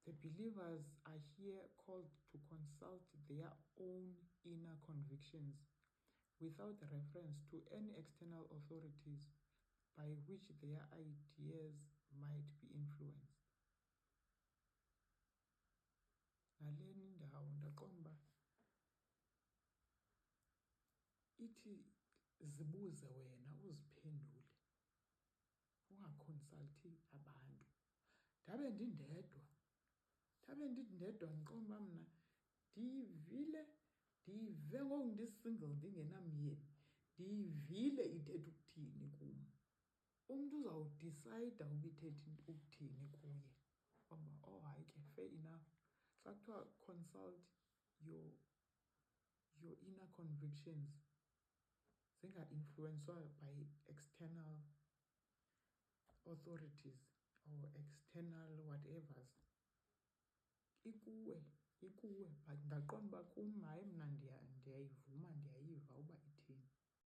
The believers are here called to consult their own inner convictions without reference to any external authorities by which their ideas might be influenced. Ngaleni ndawo ndaqomba ithi zibuze wena uziphendule, ungaconsulti abantu. Ndabe ndindedwa ndiqomba mna ndive ngoku ndisingle ndingenamyeni, ndiyivile ithetha ukuthini kum. Umntu uzawudicayida uba ithetha ukuthini kuye. Oh hayi ke, fair enough. Xa kuthiwa consult your inner convictions zinga-influencwa by external authorities or external whatevers, ikuwe. But ndaqonda uba kum hayi mna ndiyayivume.